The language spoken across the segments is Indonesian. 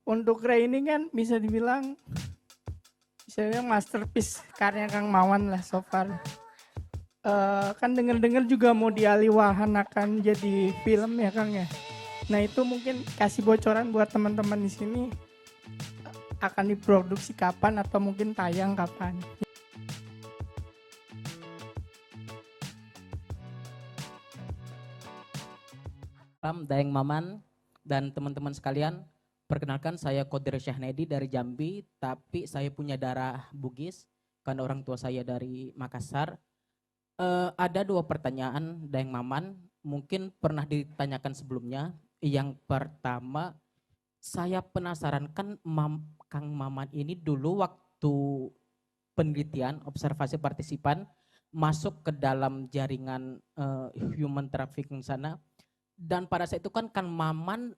Untuk Ray ini kan bisa dibilang masterpiece karya Kang Maman lah so far. Kan denger-denger juga mau dialih wahan akan jadi film ya Kang ya. Nah itu mungkin kasih bocoran buat teman-teman di sini akan diproduksi kapan atau mungkin tayang kapan. Salam Daeng Maman dan teman-teman sekalian. Perkenalkan saya Qadir Syahnedi dari Jambi, tapi saya punya darah Bugis karena orang tua saya dari Makassar. Ada dua pertanyaan Daeng Maman, mungkin pernah ditanyakan sebelumnya. Yang pertama, saya penasaran kan Kang Maman ini dulu waktu penelitian observasi partisipan masuk ke dalam jaringan human trafficking sana. Dan pada saat itu kan Kang Maman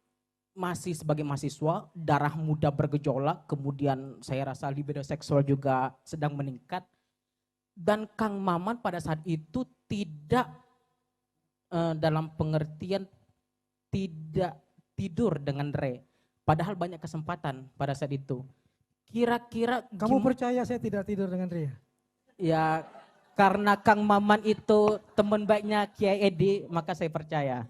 masih sebagai mahasiswa, darah muda bergejolak, kemudian saya rasa libido seksual juga sedang meningkat. Dan Kang Maman pada saat itu tidak dalam pengertian tidak tidur dengan Re. Padahal banyak kesempatan pada saat itu. Kira-kira Kamu percaya saya tidak tidur dengan Ria? Ya karena Kang Maman itu teman baiknya Kiai Edi, maka saya percaya.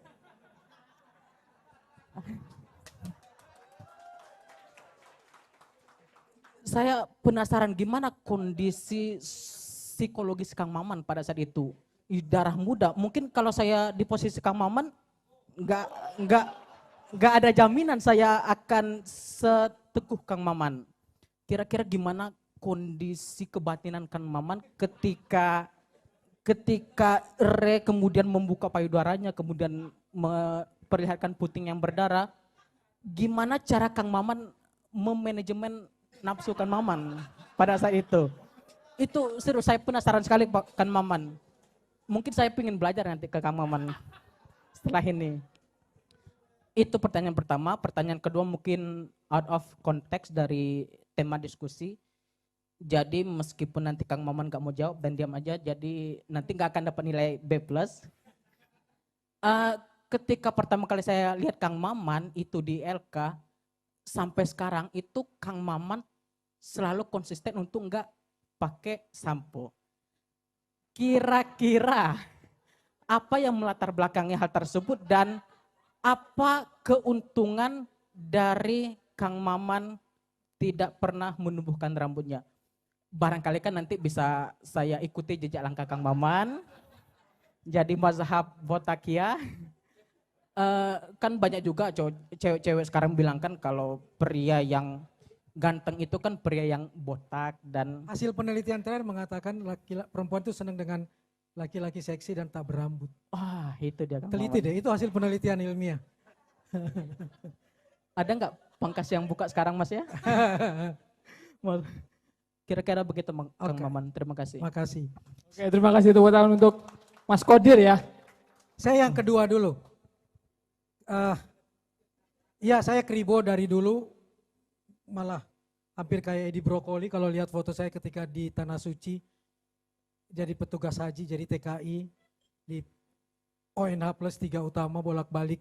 Saya penasaran gimana kondisi psikologis Kang Maman pada saat itu. Darah muda. Mungkin kalau saya di posisi Kang Maman nggak nggak ada jaminan saya akan seteguh Kang Maman. Kira-kira gimana kondisi kebatinan Kang Maman ketika Re kemudian membuka payudaranya, kemudian memperlihatkan puting yang berdarah. Gimana cara Kang Maman memanajemen nafsu Kang Maman pada saat itu? Itu seru, saya penasaran sekali Pak Kang Maman. Mungkin saya ingin belajar nanti ke Kang Maman setelah ini. Itu pertanyaan pertama. Pertanyaan kedua mungkin out of context dari tema diskusi. Jadi meskipun nanti Kang Maman gak mau jawab dan diam aja, jadi nanti gak akan dapat nilai B+. Ketika pertama kali saya lihat Kang Maman itu di LK, sampai sekarang itu Kang Maman selalu konsisten untuk nggak pakai sampo. Kira-kira apa yang melatar belakangnya hal tersebut dan apa keuntungan dari Kang Maman tidak pernah menumbuhkan rambutnya? Barangkali kan nanti bisa saya ikuti jejak langkah Kang Maman, jadi mazhab botakia. Kan banyak juga cewek-cewek sekarang bilang kan kalau pria yang ganteng itu kan pria yang botak dan hasil penelitian terakhir mengatakan perempuan itu senang dengan laki-laki seksi dan tak berambut. Itu dia Kang Teliti Maman. deh, itu hasil penelitian ilmiah. Ada nggak pangkas yang buka sekarang Mas ya? Kira-kira begitu Kang Maman. Terima kasih. Makasih. Oke, terima kasih tepuk tangan untuk Mas Qadir ya. Saya yang kedua dulu. Ya saya kribo dari dulu, malah hampir kayak Edi Brokoli kalau lihat foto saya ketika di Tanah Suci, jadi petugas haji, jadi TKI, di ONH plus 3 utama bolak-balik.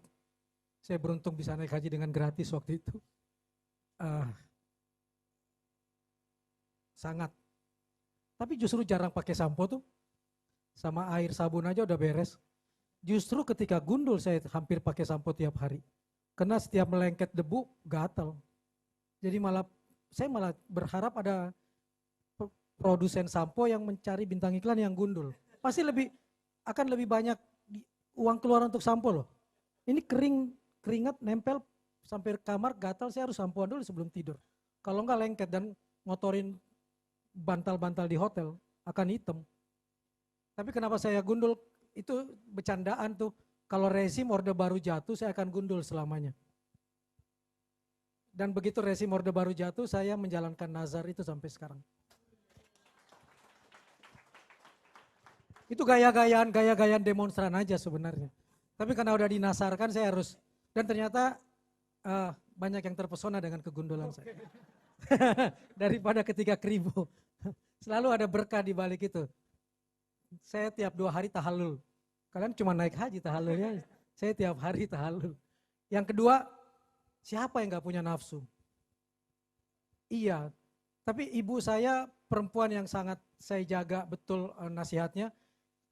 Saya beruntung bisa naik haji dengan gratis waktu itu. Sangat. Tapi justru jarang pakai sampo tuh, sama air sabun aja udah beres. Justru ketika gundul saya hampir pakai sampo tiap hari. Karena setiap melengket debu gatal. Jadi saya malah berharap ada produsen sampo yang mencari bintang iklan yang gundul. Pasti akan lebih banyak uang keluar untuk sampo loh. Ini keringat nempel sampai kamar gatal, saya harus sampoan dulu sebelum tidur. Kalau enggak lengket dan ngotorin bantal-bantal di hotel akan hitam. Tapi kenapa saya gundul? Itu bercandaan tuh. Kalau rezim Orde Baru jatuh, saya akan gundul selamanya. Dan begitu rezim Orde Baru jatuh, saya menjalankan nazar itu sampai sekarang. Itu gaya-gayaan demonstran aja sebenarnya. Tapi karena udah dinasarkan, saya harus. Dan ternyata banyak yang terpesona dengan kegundulan saya. Daripada ketika kribo. Selalu ada berkah di balik itu. Saya tiap 2 hari tahallul. Kalian cuma naik haji tahallulnya. Saya tiap hari tahallul. Yang kedua, siapa yang gak punya nafsu? Iya, tapi ibu saya perempuan yang sangat saya jaga betul nasihatnya.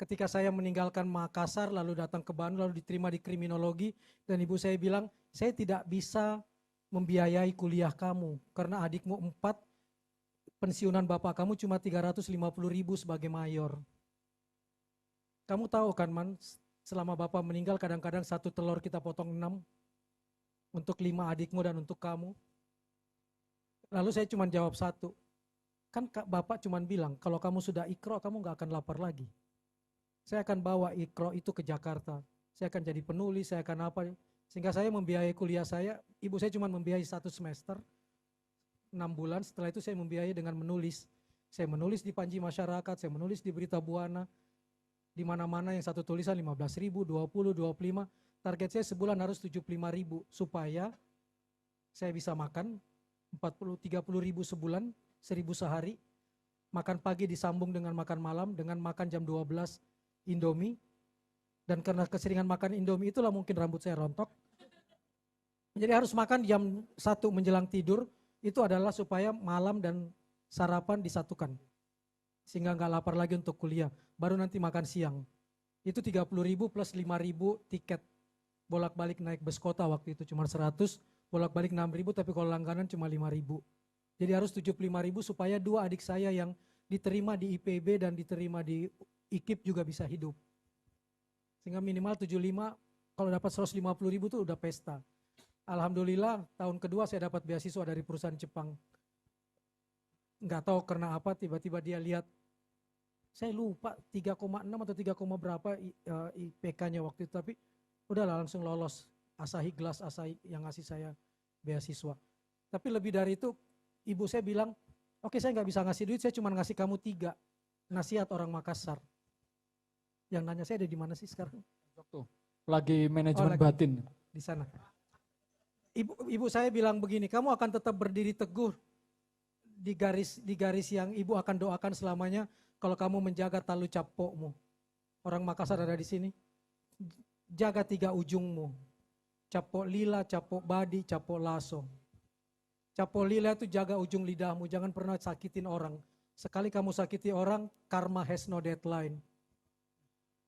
Ketika saya meninggalkan Makassar lalu datang ke Bandung lalu diterima di kriminologi dan ibu saya bilang, saya tidak bisa membiayai kuliah kamu karena adikmu 4, pensiunan bapak kamu cuma 350.000 sebagai mayor. Kamu tahu kan Man, selama bapak meninggal kadang-kadang satu telur kita potong 6 untuk 5 adikmu dan untuk kamu. Lalu saya cuma jawab satu, kan bapak cuma bilang kalau kamu sudah ikro kamu gak akan lapar lagi. Saya akan bawa ikro itu ke Jakarta, saya akan jadi penulis, saya akan apa, sehingga saya membiayai kuliah saya, ibu saya cuma membiayai 1 semester, 6 bulan, setelah itu saya membiayai dengan menulis. Saya menulis di Panji Masyarakat, saya menulis di Berita Buana, di mana-mana yang satu tulisan 15.000, 20, 25, target saya sebulan harus 75.000 supaya saya bisa makan 30.000 sebulan, 1.000 sehari, makan pagi disambung dengan makan malam, dengan makan jam 12 Indomie, dan karena keseringan makan Indomie itulah mungkin rambut saya rontok. Jadi harus makan jam 1 menjelang tidur, itu adalah supaya malam dan sarapan disatukan. Sehingga nggak lapar lagi untuk kuliah, baru nanti makan siang. Itu 30.000 plus 5.000 tiket. Bolak-balik naik bus kota waktu itu cuma 100, bolak-balik 6.000 tapi kalau langganan cuma 5.000. Jadi harus 75.000 supaya 2 adik saya yang diterima di IPB dan diterima di IKIP juga bisa hidup. Sehingga minimal 75, kalau dapat 150.000 itu udah pesta. Alhamdulillah tahun kedua saya dapat beasiswa dari perusahaan Jepang. Nggak tahu karena apa tiba-tiba dia lihat, saya lupa 3,6 atau 3, berapa IPK-nya waktu itu, tapi udahlah langsung lolos. Asahi Glass, Asahi yang ngasih saya beasiswa. Tapi lebih dari itu, ibu saya bilang, oke saya nggak bisa ngasih duit, saya cuma ngasih kamu 3 nasihat orang Makassar. Yang nanya saya ada di mana sih sekarang? Tuh, lagi manajemen batin. Di sana. Ibu saya bilang begini, kamu akan tetap berdiri teguh di garis yang ibu akan doakan selamanya kalau kamu menjaga talu capokmu. Orang Makassar ada di sini. Jaga 3 ujungmu. Capok lila, capok badi, capok laso. Capok lila itu jaga ujung lidahmu, jangan pernah sakitin orang. Sekali kamu sakiti orang, karma has no deadline.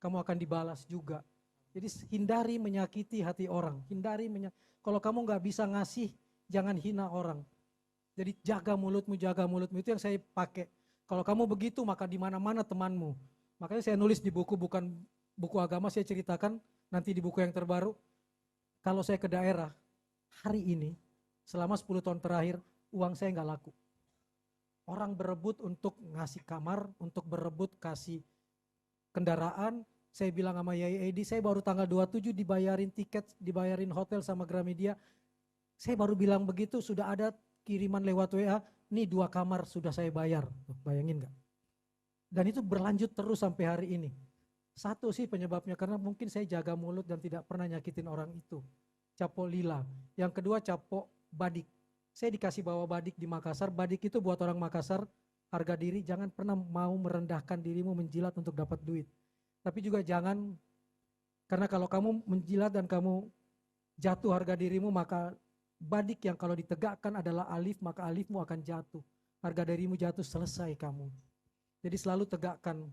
Kamu akan dibalas juga. Jadi hindari menyakiti hati orang. Kalau kamu nggak bisa ngasih, jangan hina orang. Jadi jaga mulutmu itu yang saya pakai. Kalau kamu begitu maka di mana-mana temanmu. Makanya saya nulis di buku, bukan buku agama, saya ceritakan nanti di buku yang terbaru. Kalau saya ke daerah, hari ini selama 10 tahun terakhir uang saya nggak laku. Orang berebut untuk ngasih kamar, untuk berebut kasih kendaraan. Saya bilang sama Yai Edi, saya baru tanggal 27 dibayarin tiket, dibayarin hotel sama Gramedia. Saya baru bilang begitu, sudah ada kiriman lewat WA, nih 2 kamar sudah saya bayar. Bayangin gak? Dan itu berlanjut terus sampai hari ini. Satu sih penyebabnya karena mungkin saya jaga mulut dan tidak pernah nyakitin orang itu. Capok lila. Yang kedua capok badik. Saya dikasih bawa badik di Makassar. Badik itu buat orang Makassar, harga diri, jangan pernah mau merendahkan dirimu menjilat untuk dapat duit. Tapi juga jangan, karena kalau kamu menjilat dan kamu jatuh harga dirimu, maka badik yang kalau ditegakkan adalah alif, maka alifmu akan jatuh. Harga dirimu jatuh, selesai kamu. Jadi selalu tegakkan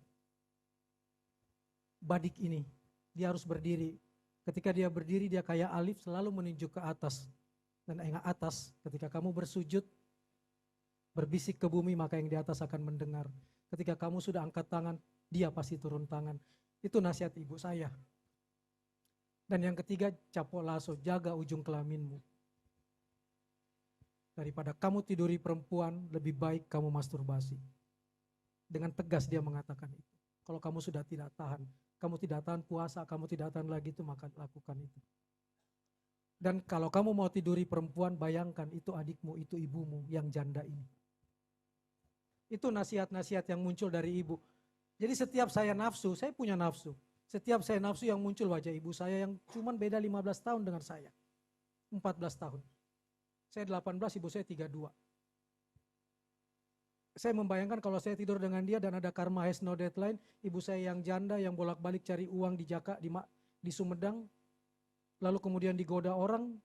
badik ini. Dia harus berdiri. Ketika dia berdiri, dia kayak alif, selalu menunjuk ke atas. Dan yang atas, ketika kamu bersujud, berbisik ke bumi, maka yang di atas akan mendengar. Ketika kamu sudah angkat tangan, dia pasti turun tangan. Itu nasihat ibu saya. Dan yang ketiga, capok lasso, jaga ujung kelaminmu. Daripada kamu tiduri perempuan, lebih baik kamu masturbasi. Dengan tegas dia mengatakan itu. Kalau kamu sudah tidak tahan, kamu tidak tahan puasa, kamu tidak tahan lagi itu, maka lakukan itu. Dan kalau kamu mau tiduri perempuan, bayangkan itu adikmu, itu ibumu yang janda ini. Itu nasihat-nasihat yang muncul dari ibu. Jadi setiap saya nafsu, saya punya nafsu. Setiap saya nafsu yang muncul wajah ibu saya yang cuman beda 15 tahun dengan saya. 14 tahun. Saya 18, ibu saya 32. Saya membayangkan kalau saya tidur dengan dia dan ada karma has no deadline, ibu saya yang janda yang bolak-balik cari uang di Jakarta, di Sumedang, lalu kemudian digoda orang,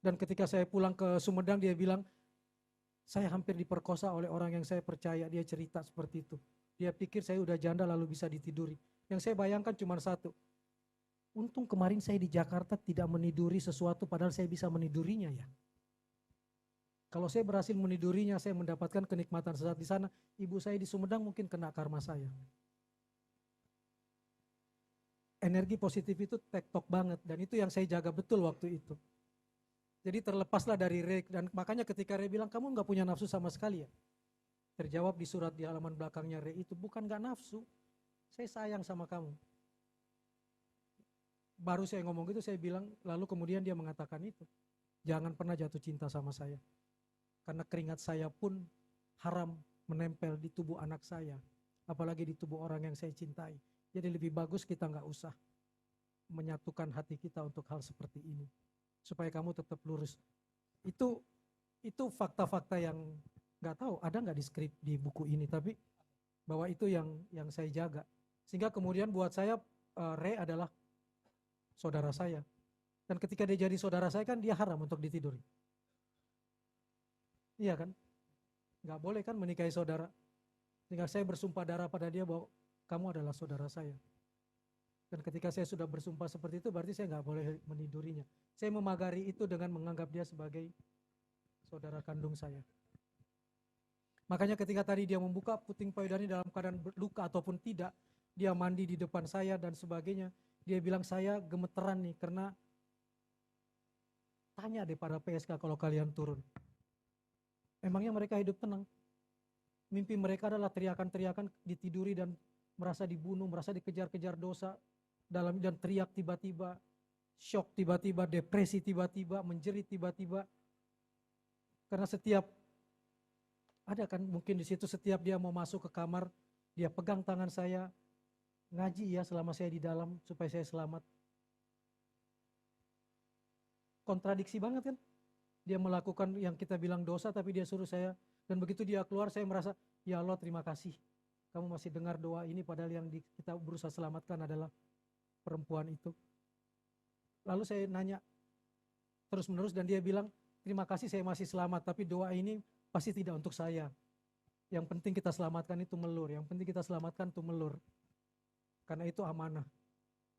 dan ketika saya pulang ke Sumedang dia bilang, Saya hampir diperkosa oleh orang yang saya percaya, dia cerita seperti itu. Dia pikir saya udah janda lalu bisa ditiduri. Yang saya bayangkan cuma satu, untung kemarin saya di Jakarta tidak meniduri sesuatu padahal saya bisa menidurinya ya. Kalau saya berhasil menidurinya, saya mendapatkan kenikmatan sesaat di sana. Ibu saya di Sumedang mungkin kena karma saya. Energi positif itu tektok banget dan itu yang saya jaga betul waktu itu. Jadi terlepaslah dari Ray dan makanya ketika Ray bilang kamu nggak punya nafsu sama sekali ya. Terjawab di surat di halaman belakangnya Ray itu bukan nggak nafsu, saya sayang sama kamu. Baru saya ngomong gitu saya bilang lalu kemudian dia mengatakan itu. Jangan pernah jatuh cinta sama saya. Karena keringat saya pun haram menempel di tubuh anak saya. Apalagi di tubuh orang yang saya cintai. Jadi lebih bagus kita nggak usah menyatukan hati kita untuk hal seperti ini. Supaya kamu tetap lurus. Itu fakta-fakta yang nggak tahu ada nggak di skrip di buku ini. Tapi bahwa itu yang saya jaga. Sehingga kemudian buat saya Ray adalah saudara saya. Dan ketika dia jadi saudara saya kan dia haram untuk ditiduri. Iya kan? Nggak boleh kan menikahi saudara. Sehingga saya bersumpah darah pada dia bahwa kamu adalah saudara saya. Dan ketika saya sudah bersumpah seperti itu berarti saya nggak boleh menidurinya. Saya memagari itu dengan menganggap dia sebagai saudara kandung saya. Makanya ketika tadi dia membuka puting payudara dalam keadaan luka ataupun tidak, dia mandi di depan saya dan sebagainya. Dia bilang saya gemeteran nih karena tanya deh para PSK kalau kalian turun. Emangnya mereka hidup tenang? Mimpi mereka adalah teriakan-teriakan ditiduri dan merasa dibunuh, merasa dikejar-kejar dosa dan teriak tiba-tiba, shock tiba-tiba, depresi tiba-tiba, menjerit tiba-tiba. Karena setiap ada kan mungkin di situ setiap dia mau masuk ke kamar, dia pegang tangan saya, ngaji ya selama saya di dalam supaya saya selamat. Kontradiksi banget kan? Dia melakukan yang kita bilang dosa tapi dia suruh saya, dan begitu dia keluar saya merasa, ya Allah terima kasih. Kamu masih dengar doa ini padahal yang kita berusaha selamatkan adalah perempuan itu. Lalu saya nanya terus menerus dan dia bilang, terima kasih saya masih selamat tapi doa ini pasti tidak untuk saya. Yang penting kita selamatkan itu melur, yang penting kita selamatkan itu melur. Karena itu amanah.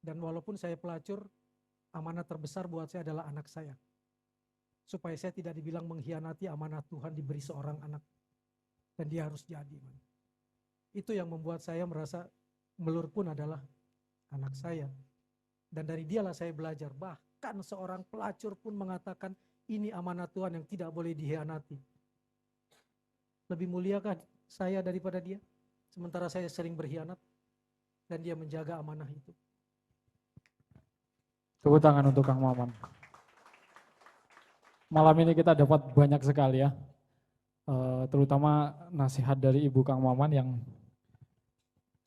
Dan walaupun saya pelacur, amanah terbesar buat saya adalah anak saya. Supaya saya tidak dibilang mengkhianati amanah Tuhan diberi seorang anak. Dan dia harus jadi. Itu yang membuat saya merasa melur pun adalah anak saya. Dan dari dialah saya belajar. Bahkan seorang pelacur pun mengatakan ini amanah Tuhan yang tidak boleh dikhianati. Lebih muliakah saya daripada dia? Sementara saya sering berkhianat. Dan dia menjaga amanah itu. Tepuk tangan untuk Kang Maman. Malam ini kita dapat banyak sekali ya. Terutama nasihat dari Ibu Kang Maman yang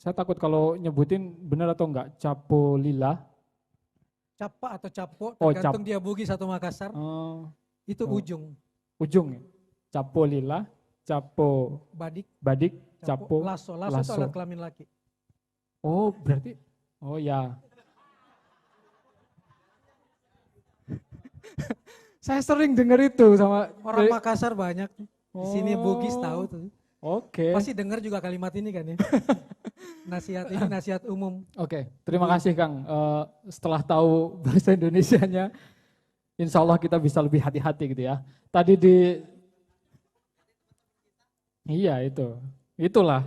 saya takut kalau nyebutin benar atau enggak, Capo Lila. Capa atau capo, Oh, tergantung dia Bugis atau Makassar. Itu Oh. ujung. Ujung ya. Capo Lila, Capo Badik, Badik, Capo lasso. Lasso itu Lasso. alat kelamin laki. Oh berarti, oh ya. Saya sering dengar itu sama Orang Makassar banyak. Di sini Bugis tahu tuh. Oke. Pasti dengar juga kalimat ini kan ya. Nasihat ini nasihat umum. Oke, terima kasih Kang. Setelah tahu bahasa Indonesianya, insya Allah kita bisa lebih hati-hati gitu ya. Tadi iya itulah.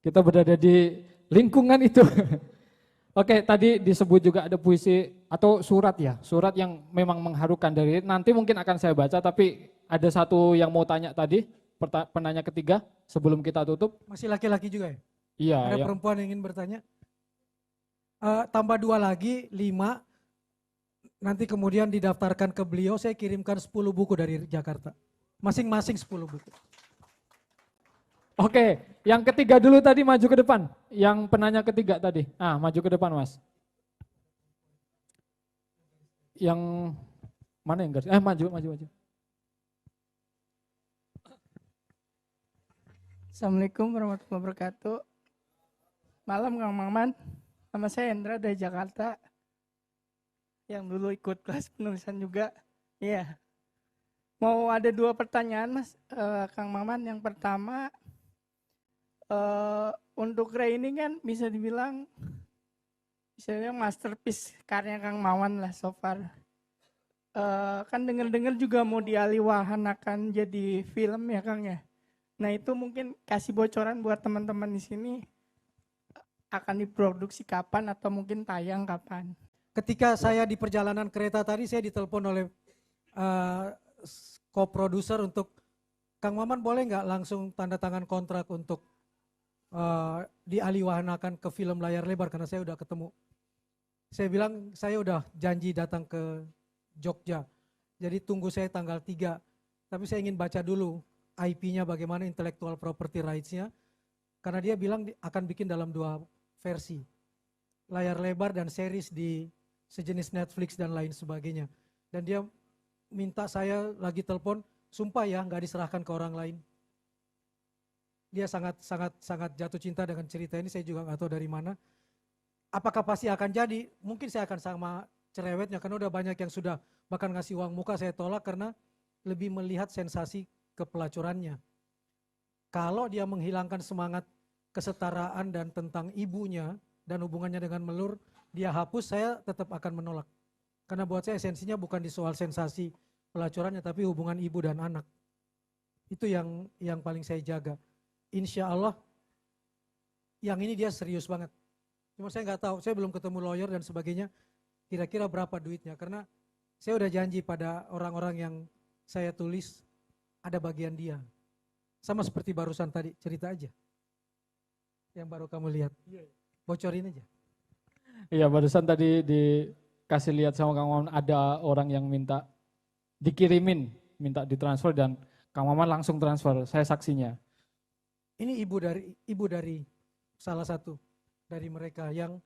Kita berada di lingkungan itu. Oke, tadi disebut juga ada puisi atau surat ya, surat yang memang mengharukan dari nanti mungkin akan saya baca, tapi ada satu yang mau tanya tadi, penanya ketiga sebelum kita tutup. Masih laki-laki juga ya? Iya. Ada Ya. perempuan yang ingin bertanya? Tambah 2 lagi, 5. Nanti kemudian didaftarkan ke beliau, saya kirimkan 10 buku dari Jakarta. Masing-masing 10 buku. Oke, yang ketiga dulu tadi maju ke depan. Yang penanya ketiga tadi. Maju ke depan Mas. Yang mana yang garis? Maju. Assalamualaikum warahmatullahi wabarakatuh. Malam Kang Maman, nama saya Hendra dari Jakarta. Yang dulu ikut kelas penulisan juga. Iya. Mau ada 2 pertanyaan Mas, Kang Maman. Yang pertama, untuk Ray ini kan bisa dibilang masterpiece karya Kang Maman lah so far. Kan denger-denger juga mau dialihwahanakan jadi film ya Kang ya. Nah itu mungkin kasih bocoran buat teman-teman di sini akan diproduksi kapan atau mungkin tayang kapan. Ketika saya di perjalanan kereta tadi, saya ditelepon oleh co-producer untuk, Kang Maman boleh nggak langsung tanda tangan kontrak untuk dialihwahanakan ke film layar lebar, karena saya udah ketemu. Saya bilang saya udah janji datang ke Jogja, jadi tunggu saya tanggal 3, tapi saya ingin baca dulu IP-nya bagaimana, intellectual property rights-nya, karena dia bilang akan bikin dalam 2 versi, layar lebar dan series di sejenis Netflix dan lain sebagainya. Dan dia minta saya lagi telepon, sumpah ya nggak diserahkan ke orang lain. Dia sangat jatuh cinta dengan cerita ini, saya juga nggak tahu dari mana. Apakah pasti akan jadi? Mungkin saya akan sama cerewetnya, karena udah banyak yang sudah bahkan ngasih uang muka, saya tolak karena lebih melihat sensasi kepelacurannya. Kalau dia menghilangkan semangat kesetaraan dan tentang ibunya dan hubungannya dengan Melur, dia hapus, saya tetap akan menolak. Karena buat saya esensinya bukan di soal sensasi pelacurannya, tapi hubungan ibu dan anak. Itu yang paling saya jaga. Insya Allah yang ini dia serius banget. Cuma saya nggak tahu, saya belum ketemu lawyer dan sebagainya, kira-kira berapa duitnya. Karena saya udah janji pada orang-orang yang saya tulis, ada bagian dia. Sama seperti barusan tadi, cerita aja. Yang baru kamu lihat. Bocorin aja. Iya, barusan tadi dikasih lihat sama Kang Maman, ada orang yang minta dikirimin, minta ditransfer, dan Kang Maman langsung transfer, saya saksinya. Ini ibu dari salah satu dari mereka yang